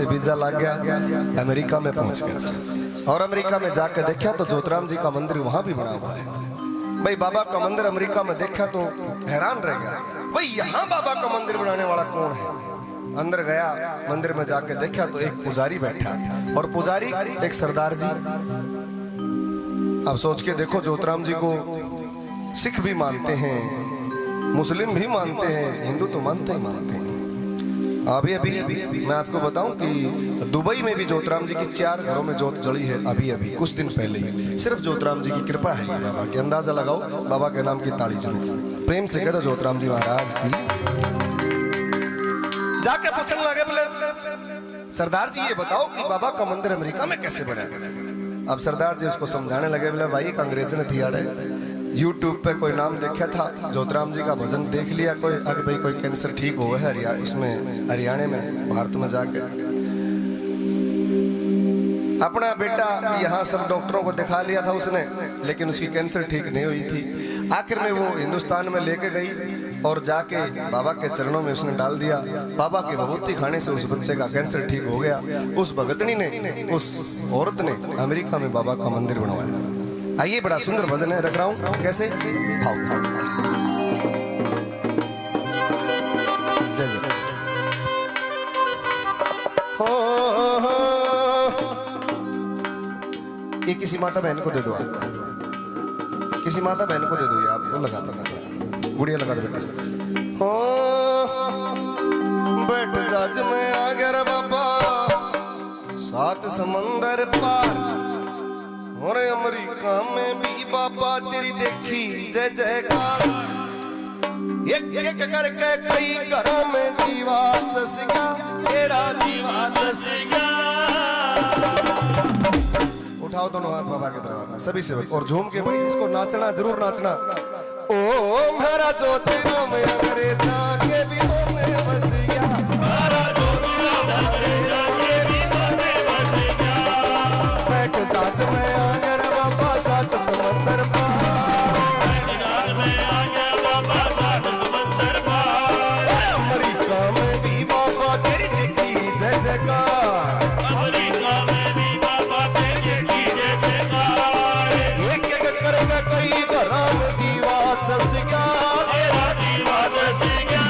से वीजा लग गया, अमेरिका में पहुंच गया और अमेरिका में जाकर देखा तो ज्योतिराम जी का मंदिर वहां भी बना हुआ है। भाई बाबा का मंदिर अमेरिका में देखा तो हैरान रह गया, भाई यहाँ बाबा का मंदिर बनाने वाला कौन है। अंदर गया, मंदिर में जाके देखा तो एक पुजारी बैठा और पुजारी एक सरदार जी। अब सोच के देखो, ज्योतिराम जी को सिख भी मानते हैं, मुस्लिम भी मानते हैं, हिंदू तो मानते ही मानते हैं। अभी मैं आपको बताऊं कि दुबई में भी ज्योतिराम जी की 4 घरों में जोत जली है। अभी कुछ दिन पहले ही, सिर्फ ज्योतिराम जी की कृपा है बाबा की। अंदाजा लगाओ, बाबा के नाम की ताली जरूर प्रेम से कहते ज्योतिराम जी महाराज की। जाके पूछने लगे, बोले सरदार जी ये बताओ कि बाबा का मंदिर अमेरिका में कैसे बना। अब सरदार जी उसको समझाने लगे, बोले भाई अंग्रेज ने थिया यूट्यूब पे कोई नाम देखा था, ज्योतिराम जी का भजन देख लिया कोई, अगर भाई कोई कैंसर ठीक हुआ है हरियाणा में भारत में जाके। अपना बेटा यहाँ सब डॉक्टरों को दिखा लिया था उसने, लेकिन उसकी कैंसर ठीक नहीं हुई थी। आखिर में वो हिंदुस्तान में लेके गई और जाके बाबा के चरणों में उसने डाल दिया। बाबा की विभूति खाने से उस बच्चे का कैंसर ठीक हो गया। उस भगतनी ने, उस औरत ने अमेरिका में बाबा का मंदिर बनवाया। आइए, बड़ा सुंदर भजन है, रख रहा हूं कैसे भाव। जय जय। ये किसी माता बहन को दे दो, आप किसी माता बहन को दे दो, ये आप वो लगा दो, गुड़िया लगा दो बेटा। बैठ जाज में आ गया रे बाबा 7 समंदर पार, और अमेरिका में भी बाबा तेरी देखी जय जयकार। एक एक करके कई घरों में दीवा ससिका, तेरा दीवा ससिका। उठाओ दोनों हाथ बाबा के दरबार में सभी से और झूम के भाई इसको नाचना, जरूर नाचना। ओ मेरा ज्योतिराम अंग्रेजा के भी में बस गया, मेरा ज्योतिराम अंग्रेजा के भी में बस गया। बैठ जाज में आ गया बाबा 7 समंदर पार, बैठ जाज में आ गया बाबा 7 समंदर पार। अमेरिका में भी बाबा तेरी देखी जय जयकार, अमेरिका में भी बाबा तेरी देखी जय जयकार। एक एक करके कई घरों में दीवा ससिका, तेरा दीवा ससिका।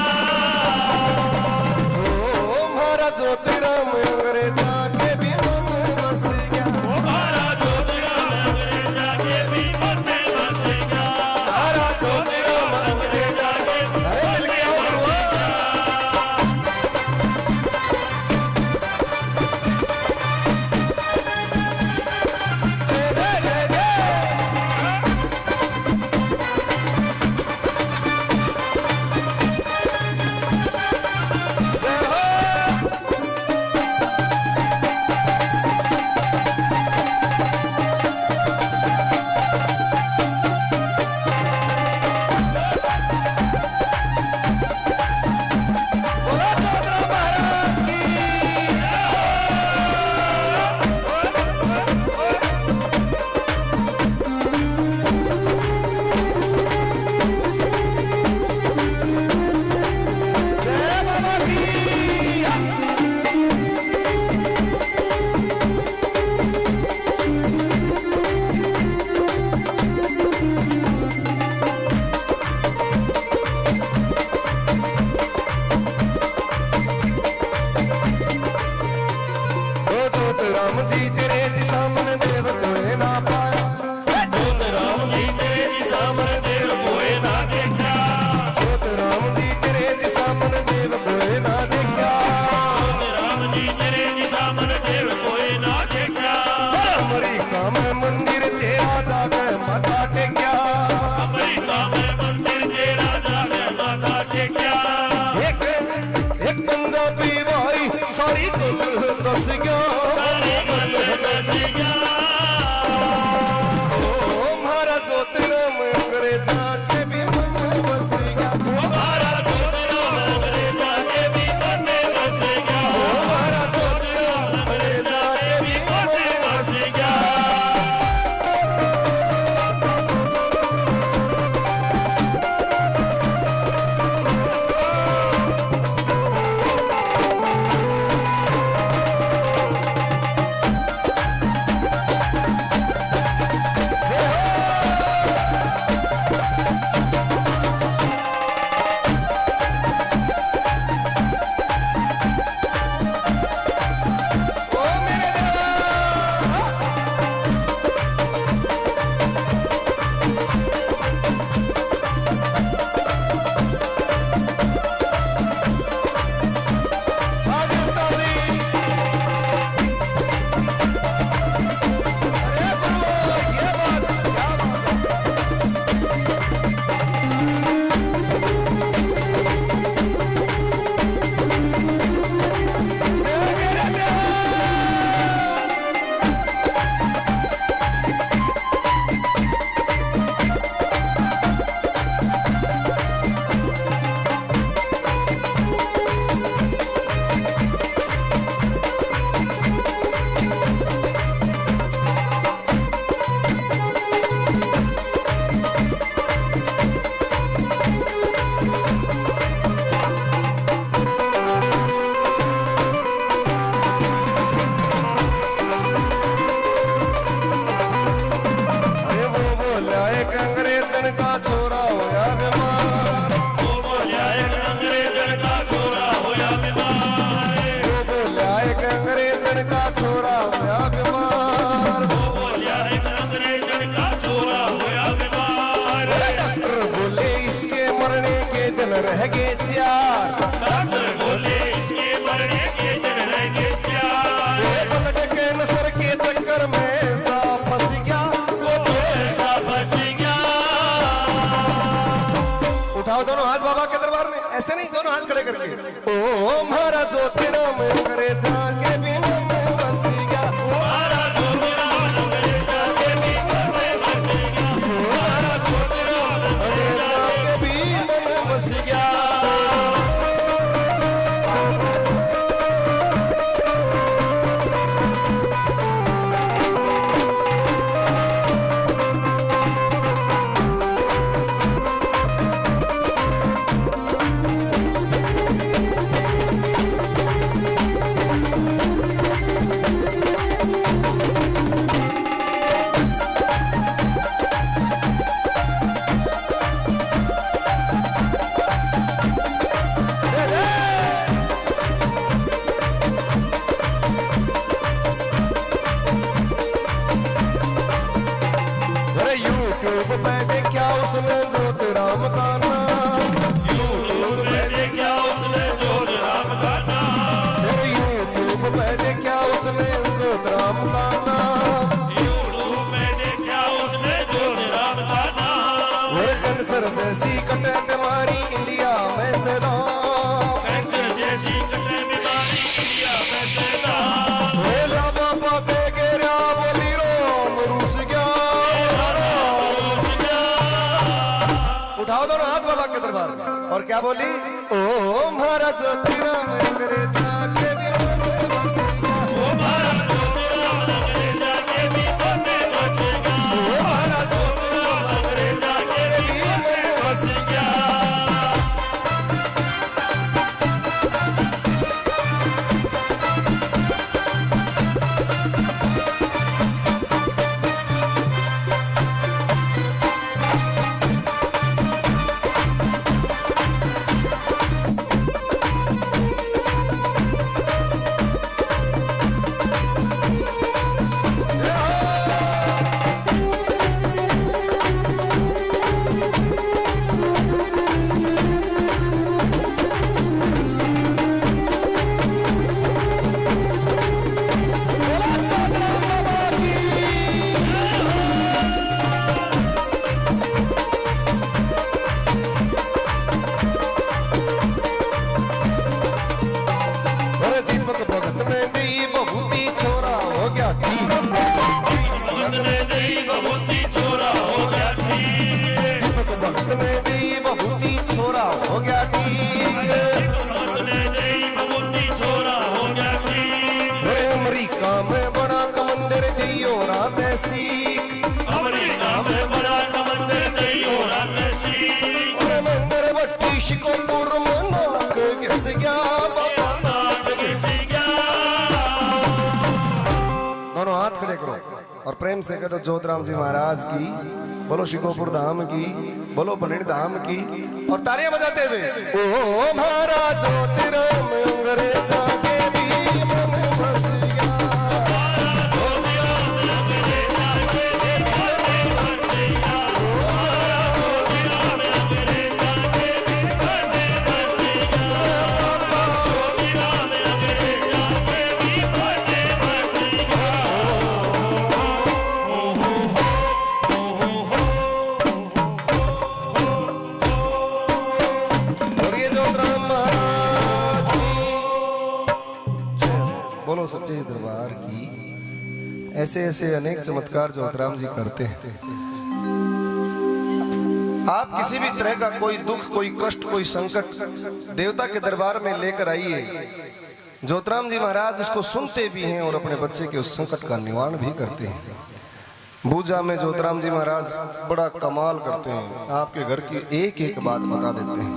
ओ महारा ज्योतिराम अंग्रेजा के भी में बस गया, ओ महारा ज्योतिराम अंग्रेजा के भी में बस गया, महारा ज्योतिराम अंग्रेजा के मिल गया। ज्योतिराम जी तेरे जी सामने देव कोई ना पाया, ज्योतिराम जी तेरे जी सामने देव कोई ना देखा, ज्योतिराम जी तेरे जी सामने देव कोई ना देखा, ज्योतिराम जी तेरे जी सामने देव कोई ना देखा। अमेरिका में मंदिर तेरा जाकर माथा टेक्या, अमेरिका में मंदिर तेरा जाकर माथा टेक्या। एक पंजाबी भाई सारी दस गया, महारा ज्योतिराम अंग्रेजा के भी में बस गया, महारा ज्योतिराम अंग्रेजा के भी में बस गया, महारा ज्योतिराम अंग्रेजा के भी में बस गया। मारा ज्योतिराम अंग्रेजा के भी मन में बस गया, मारा ज्योतिराम अंग्रेजा के भी मन में बस गया, मारा ज्योतिराम अंग्रेजा के भी मन में बस गया। यूट्यूब पे देखा उसने ज्योतिराम का नाम, यूट्यूब पे देखा उसने ज्योतिराम का नाम, फिर यूट्यूब पे देखा उसने ज्योतिराम का नाम, यूट्यूब पे देखा उसने ज्योतिराम का नाम, और कैंसर जैसी कटक मारी इंडिया में से दाम, कैंसर जैसी कटे बीमारी इंडिया में पैदा, वेला बाबा पे गिरा बोली रोम रूस गया। उठाओ दोनों हाथ बाबा के दरबार में और क्या बोली, ओ महाराज ज्योतिराम अंग्रेजा के भी मन में बस गया, ओ मारा ज्योतिराम अंग्रेजा के भी मन में बस गया, ओ महाराज ज्योतिराम अंग्रेजा के भी मन में बस गया। दीपक भगत में दी बबूती छोरा हो गया ठीक, भगत ने दी बबूती छोरा हो गया ठीक, दीपक भगत में दी बबूती छोरा हो गया ठीक। भगत ने दी बबूती छोरा हो गया ठीक, अरे अमेरिका में बड़ा कमंदिर दियो रामेसी, अमेरिका में बड़ा मंदिर दियो रामेसी, अरे मंदिर बट्टी शिकोपुर में नाग घिस गया। नाग घिस गया। दोनों हाथ खड़े करो और प्रेम से कहो ज्योतिराम जी महाराज की, बोलो शिकोपुर धाम की, बोलो बनेड़ धाम की, और तालियां बजाते हुए ओ महाराज ज्योतिराम अंग्रेजा के भी मन में बस गया। ज्योतिराम अंग्रेजा के भी मन में बस गया, ज्योतिराम अंग्रेजा के भी मन में बस गया, ज्योतिराम अंग्रेजा के भी मन में बस गया। और ये ज्योतिराम महाराज की बोलो सच्चे दरबार की। ऐसे ऐसे अनेक चमत्कार ज्योतिराम जी करते हैं। आप किसी भी तरह का कोई दुख, कोई कष्ट, कोई संकट देवता के दरबार में लेकर आइए, ज्योतिराम जी महाराज उसको सुनते भी हैं और अपने बच्चे के उस संकट का निवारण भी करते हैं। बूजा में ज्योतिराम जी महाराज बड़ा कमाल करते हैं, आपके घर की एक एक बात बता देते हैं।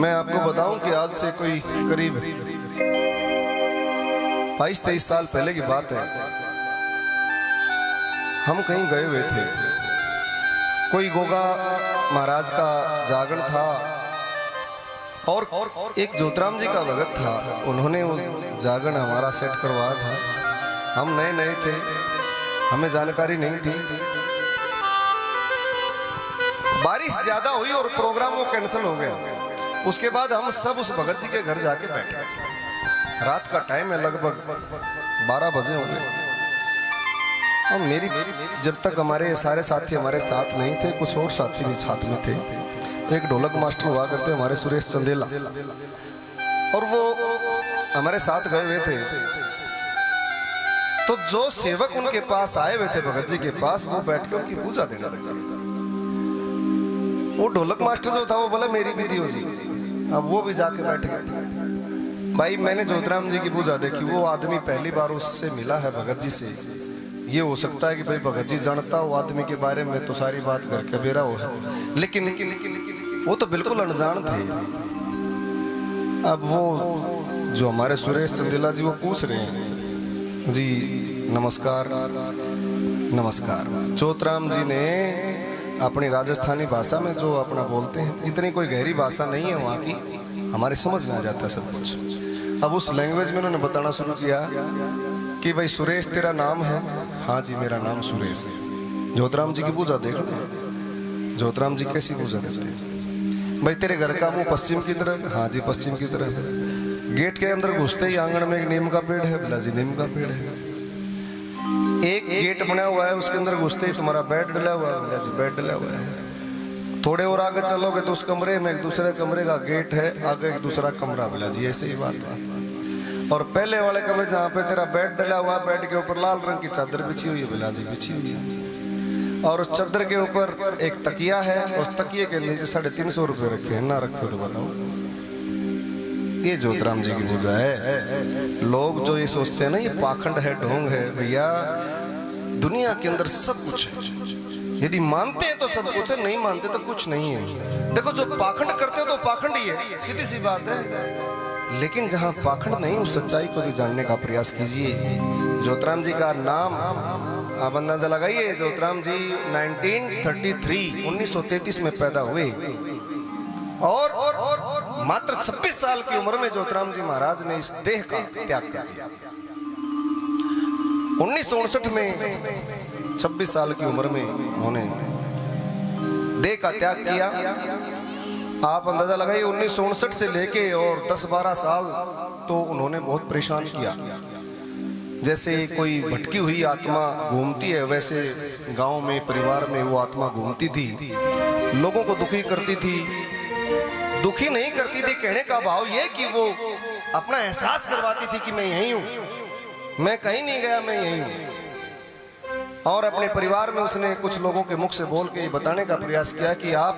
मैं आपको बताऊं कि आज से कोई करीब 22-23 साल पहले की बात है। हम कहीं गए हुए थे, कोई गोगा महाराज का जागरण था और एक ज्योतिराम जी का भगत था, उन्होंने वो जागरण हमारा सेट करवाया था। हम नए नए थे, हमें जानकारी नहीं थी। बारिश ज्यादा हुई और प्रोग्राम वो कैंसिल हो गया। उसके बाद हम सब उस भगत जी के घर जाके बैठे। रात का टाइम है, लगभग 12 बजे हो गए। और मेरी जब तक हमारे सारे साथी हमारे साथ नहीं थे, कुछ और साथी भी साथ में थे। एक ढोलक मास्टर हुआ करते हमारे सुरेश चंदेला, और वो हमारे साथ गए हुए थे। तो जो सेवक उनके पास आए हुए थे भगत जी के पास, वो बैठ के उनकी पूजा देने लगे। वो ढोलक मास्टर जो था वो बोला मेरी भी दियो जी। अब वो भी जाके बैठ गए। भाई मैंने ज्योतिराम जी की पूजा देखी, वो आदमी पहली बार उससे मिला है भगत जी से। ये हो सकता है कि भाई भगत जी जानता हो आदमी के बारे में तो सारी बात करके बेरा हो है, लेकिन वो तो बिल्कुल अनजान थे। अब वो जो हमारे सुरेश चंदेला जी वो पूछ रहे हैं जी नमस्कार नमस्कार। ज्योतिराम जी ने अपनी राजस्थानी भाषा में जो अपना बोलते हैं, इतनी कोई गहरी भाषा नहीं है वहाँ की, हमारे समझ में आ जाता है सब कुछ। अब उस लैंग्वेज में उन्होंने बताना शुरू किया कि भाई सुरेश तेरा नाम है? हाँ जी मेरा नाम सुरेश है। ज्योतिराम जी की पूजा देख लो, ज्योतिराम जी कैसी पूजा देते हैं। भाई तेरे घर का मुंह पश्चिम की तरफ? हाँ जी पश्चिम की तरफ है। गेट के अंदर घुसते ही आंगन में एक नीम का पेड़ है? बोला जी नीम का पेड़ है। एक गेट बना हुआ है, उसके अंदर घुसते ही तुम्हारा बेड डला हुआ है? बोला जी बेड डला हुआ है। थोड़े और आगे चलोगे तो उस कमरे में एक दूसरे कमरे का गेट है, आगे एक दूसरा कमरा। बोला जी ऐसे ही बात है। और पहले वाले कमरे जहाँ पे तेरा बेड डला हुआ, बेड के ऊपर लाल रंग की चादर बिछी हुई है? बोला जी बिछी हुई है। और उस चादर के ऊपर एक तकिया है, उस तकिए के नीचे 350 रुपए रखे हैं, ना रखे तो बताओ। ये ज्योतिराम जी की पूजा है। लोग जो ये सोचते हैं ना ये पाखंड है, ढोंग है, भैया दुनिया के अंदर सब कुछ है। यदि मानते हैं तो सब कुछ है, नहीं मानते तो कुछ नहीं है। देखो जो पाखंड करते हो तो पाखंड ही है, सीधी सी बात है। लेकिन जहां पाखंड नहीं उस सच्चाई को भी जानने का प्रयास कीजिए। ज्योतिराम जी का नाम आप अंदाजा लगाइए। ज्योतिराम जी 1933 में पैदा हुए और मात्र 26 साल की उम्र में ज्योतिराम जी महाराज ने इस देह का त्याग कर दिया। 1959 में 26 साल की उम्र में उन्होंने देह का त्याग किया। आप अंदाजा लगाइए 1959 से लेके और 10-12 साल तो उन्होंने बहुत परेशान किया। जैसे कोई भटकी हुई आत्मा घूमती है वैसे गांव में परिवार में वो आत्मा घूमती थी, लोगों को दुखी करती थी। दुखी नहीं करती थी, कहने का भाव ये कि वो अपना एहसास करवाती थी कि मैं यही हूं, मैं कहीं नहीं गया, मैं यही हूं। और अपने परिवार में उसने कुछ लोगों के मुख से बोल के बताने का प्रयास किया कि आप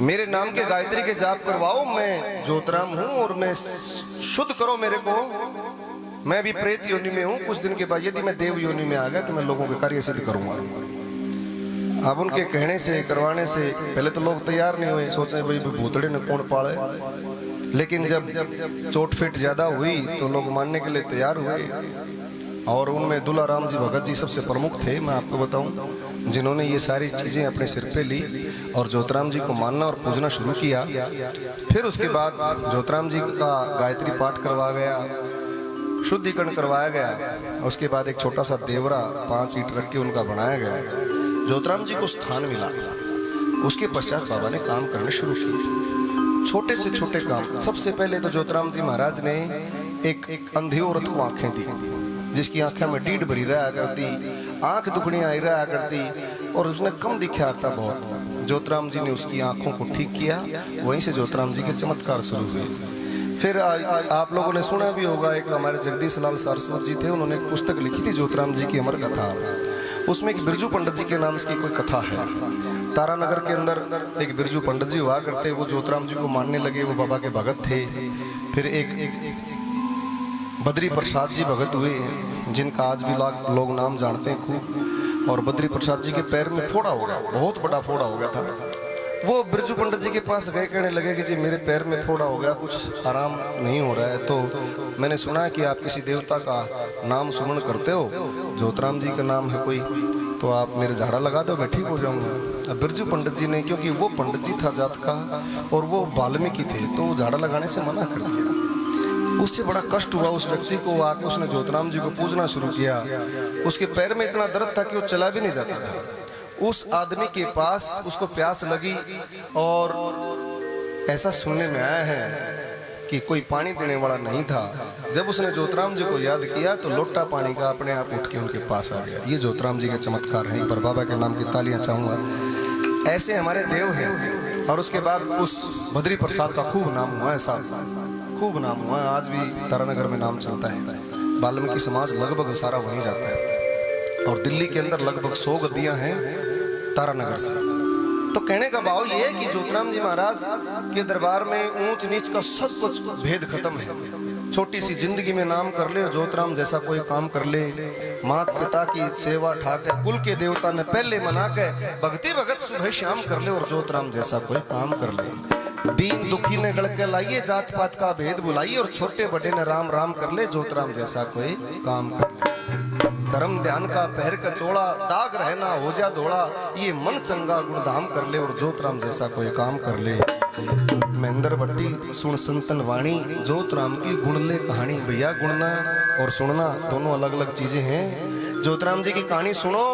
मेरे नाम के गायत्री के जाप करवाओ, मैं ज्योतिराम हूं और मैं शुद्ध करो मेरे को, मैं भी प्रेत योनि में हूं। कुछ दिन के बाद यदि मैं देव योनि में आ गया तो मैं लोगों के कार्य सिद्ध करूंगा। अब उनके कहने से करवाने से पहले तो लोग तैयार नहीं हुए, सोचे भाई भूतड़े ने कौन पाले। लेकिन जब चोट फिट ज्यादा हुई तो लोग मानने के लिए तैयार हुए और उनमें दुलाराम जी भगत जी सबसे प्रमुख थे, मैं आपको बताऊं, जिन्होंने ये सारी चीजें अपने सिर पे ली और ज्योतिराम जी को मानना और पूजना शुरू किया। फिर उसके बाद ज्योतिराम जी का गायत्री पाठ करवाया गया, शुद्धिकरण करवाया गया। उसके बाद एक छोटा सा देवरा 5 ईंट रख के उनका बनाया गया, ज्योतिराम जी को स्थान मिला। उसके पश्चात बाबा ने काम करने शुरू किए, छोटे से छोटे काम। सबसे पहले तो ज्योतिराम जी महाराज ने एक अंधी औरत को आंखें दी, जिसकी आंखें में डीड भरी रहा करती, आंख दुखनी आई रहा करती और उसने कम दिखा था बहुत। ज्योतिराम जी ने उसकी आंखों को ठीक किया, वहीं से ज्योतिराम जी के चमत्कार शुरू हुए। फिर आप लोगों ने सुना भी होगा, एक हमारे जगदीश लाल सारस्वत जी थे, उन्होंने एक पुस्तक लिखी थी ज्योतिराम जी की अमर कथा। उसमें एक बिरजू पंडित जी के नाम की कोई कथा है। तारानगर के अंदर एक बिरजू पंडित जी हुआ करते, वो ज्योतिराम जी को मानने लगे, वो बाबा के भगत थे। फिर एक बद्री प्रसाद जी भगत हुए, जिनका आज भी लोग नाम जानते हैं खूब। और बद्री प्रसाद जी के पैर में फोड़ा हो गया, बहुत बड़ा फोड़ा हो गया था। वो बिरजू पंडित जी के पास गए, कहने लगे कि जी मेरे पैर में फोड़ा हो गया, कुछ आराम नहीं हो रहा है, तो मैंने सुना है कि आप किसी देवता का नाम सुमन करते हो, ज्योतिराम जी का नाम है कोई, तो आप मेरे झाड़ा लगा दो, मैं ठीक हो जाऊंगा। अब बिरजू पंडित जी ने, क्योंकि वो पंडित जी था जात का और वो वाल्मीकि थे, तो झाड़ा लगाने से मना कर दिया। उससे बड़ा कष्ट हुआ उस व्यक्ति को, आके उसने ज्योतिराम जी को पूजना शुरू किया। उसके पैर में इतना दर्द था कि वो चला भी नहीं जाता था। उस आदमी के पास उसको प्यास लगी और ऐसा सुनने में आया है कि कोई पानी देने वाला नहीं था। जब उसने ज्योतिराम जी को याद किया तो लोटा पानी का अपने आप उठ के उनके पास आ गया। ये ज्योतिराम जी के चमत्कार हैं। पर बाबा के नाम की तालियां चाहूंगा। ऐसे हमारे देव हैं और उसके बाद उस बद्री प्रसाद का खूब नाम हुआ है साहब, खूब नाम हुआ है। आज भी तारानगर में नाम चलता है। वाल्मीकि समाज लगभग सारा वहीं जाता है और दिल्ली के अंदर लगभग 100 गद्दियां हैं तारानगर से। तो कहने का भाव ये है कि ज्योतिराम जी महाराज के दरबार में ऊंच नीच का सब कुछ भेद खत्म है। छोटी सी जिंदगी में नाम कर ले, ज्योतिराम जैसा कोई काम कर ले, माता पिता की सेवा ठाकर कुल के देवता ने पहले मना के भक्ति भगत सुबह शाम कर ले और ज्योतिराम जैसा कोई काम कर ले। दीन दुखी ने गढ़ के लाइए, जात पात का भेद बुलाइए और छोटे बड़े ने राम राम कर ले, ज्योतिराम जैसा कोई काम कर ले। धर्म ध्यान का पहर का चोड़ा, दाग रहना हो जा दौड़ा, ये मन चंगा गुणधाम कर ले और ज्योतिराम जैसा कोई काम कर ले। महेंद्र भट्टी सुन संतन वाणी, ज्योतिराम की गुण ले कहानी। भैया गुणना और सुनना दोनों अलग अलग चीजें हैं। ज्योतिराम जी की कहानी सुनो,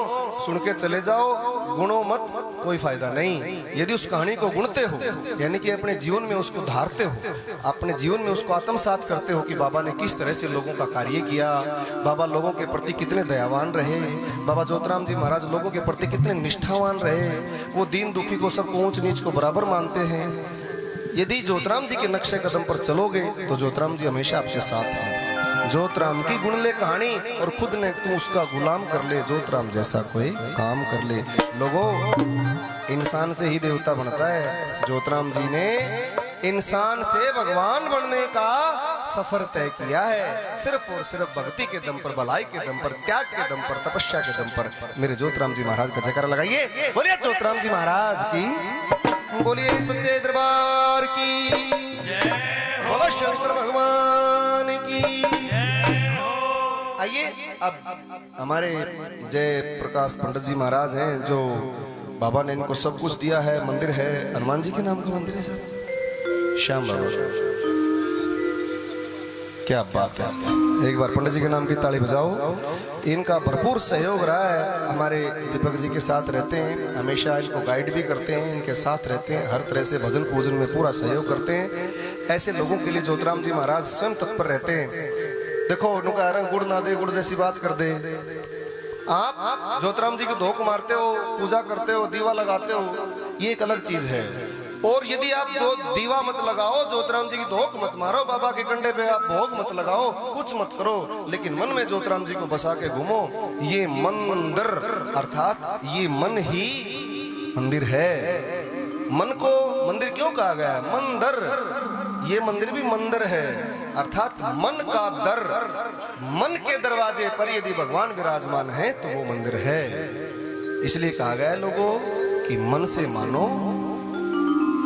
सुन के चले जाओ, गुणो मत, कोई फायदा नहीं। यदि उस कहानी को गुणते हो, यानी कि अपने जीवन में उसको धारते हो, अपने जीवन में उसको आत्मसात करते हो कि बाबा ने किस तरह से लोगों का कार्य किया, बाबा लोगों के प्रति कितने दयावान रहे, बाबा ज्योतिराम जी महाराज लोगों के प्रति कितने निष्ठावान रहे, वो दीन दुखी को सबको ऊंच नीच को बराबर मानते हैं। यदि ज्योतिराम जी के नक्शे कदम पर चलोगे तो ज्योतिराम जी हमेशा आपके साथ हैं। ज्योतिराम की गुण ले कहानी और खुद ने तू उसका गुलाम कर ले, ज्योतिराम जैसा कोई काम कर ले। लोगों, इंसान से ही देवता बनता है। ज्योतिराम जी ने इंसान से भगवान बनने का सफर तय किया है, सिर्फ और सिर्फ भक्ति के दम पर, भलाई के दम पर, त्याग के दम पर, तपस्या के दम पर। मेरे ज्योतिराम जी महाराज का जयकारा लगाइए। बोलिए ज्योतिराम जी महाराज की, बोलिए सच्चे दरबार की जय, बोलो शंकर भगवान की जय हो। आइए अब हमारे जय प्रकाश पंडित जी महाराज हैं, जो बाबा ने इनको सब कुछ दिया है। मंदिर है, हनुमान जी के नाम का मंदिर है सर, श्याम बाबा। क्या बात है, एक बार पंडित जी के नाम की ताली बजाओ। इनका भरपूर सहयोग रहा है, हमारे दीपक जी के साथ रहते हैं, हमेशा इनको गाइड भी करते हैं, इनके साथ रहते हैं, हर तरह से भजन पूजन में पूरा सहयोग करते हैं। ऐसे लोगों के लिए ज्योतिराम जी महाराज स्वयं तत्पर रहते हैं। देखो उनका रंग गुड़ ना दे गुड़ जैसी बात कर दे। आप ज्योतिराम जी को धोख मारते हो, पूजा करते हो, दीवा लगाते हो, ये एक अलग चीज है। और यदि आप दीवा मत लगाओ, ज्योतिराम जी की धोख मत मारो, बाबा के कंधे पे आप भोग मत लगाओ, कुछ मत करो, लेकिन मन में ज्योतिराम जी को बसा के घूमो। ये मंदिर अर्थात ये मन ही मंदिर है। मन को मंदिर क्यों कहा गया है? मंदिर, ये मंदिर भी मंदिर है, अर्थात मन का दर। मन के दरवाजे पर यदि भगवान विराजमान है तो वो मंदिर है। इसलिए कहा गया है लोगों कि मन से मानो,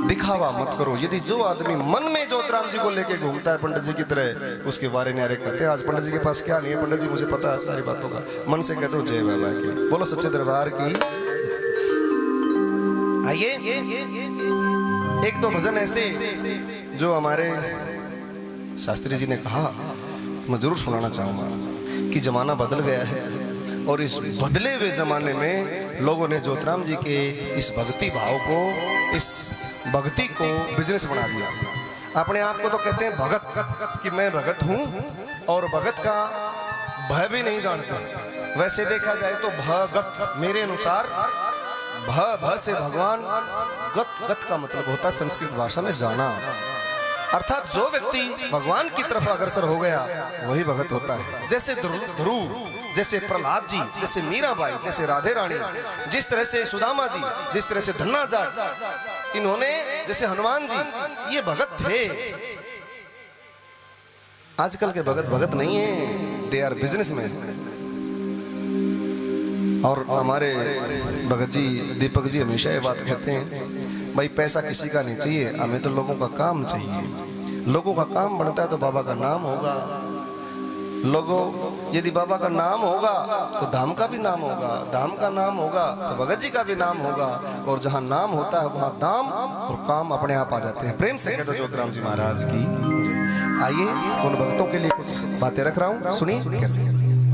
दिखावा मत करो। यदि जो आदमी मन में ज्योतिराम जी को लेके घूमता है पंडित जी की तरह, उसके बारे न्यारे करते हैं। आज पंडित जी के पास क्या नहीं है, पंडित जी मुझे पता है सारी बातों का, मन से कहते हो जय बाबा की, बोलो सच्चे दरबार की। आइए एक दो भजन ऐसे जो हमारे शास्त्री जी ने कहा, मैं जरूर सुनाना चाहूंगा कि जमाना बदल गया है और इस बदले हुए जमाने में लोगों ने ज्योतिराम जी के इस भक्ति भाव को, इस भक्ति को बिजनेस बना दिया। अपने आप को तो कहते हैं भगत, कि मैं भगत हूं, और भगत का भय भी नहीं जानते। वैसे देखा जाए तो भगत मेरे अनुसार भ से भगवान, गत गत का मतलब होता है संस्कृत भाषा में जाना। अर्थात जो व्यक्ति भगवान की तरफ अग्रसर हो गया वही भगत होता है। जैसे ध्रुव, जैसे प्रहलाद जी, जैसे मीराबाई, जैसे राधे रानी, जिस तरह से सुदामा जी, जिस तरह से धन्ना जाट, इन्होंने, जैसे हनुमान जी, ये भगत थे। आजकल के भगत भगत नहीं है, दे आर बिजनेसमैन। और हमारे भगत जी दीपक जी हमेशा ये बात कहते हैं, भाई पैसा किसी का नहीं चाहिए, हमें तो लोगों का काम चाहिए। लोगों का काम बनता है तो बाबा का नाम होगा। लोगों, यदि बाबा का नाम होगा तो धाम का भी नाम होगा, धाम का नाम होगा तो भगत जी का भी नाम होगा, और जहां नाम होता है वहां दाम और काम अपने आप आ जाते हैं। प्रेम से कहते ज्योतिराम जी महाराज की। आइए उन भक्तों के लिए कुछ बातें रख रहा हूं, सुनिए कैसे।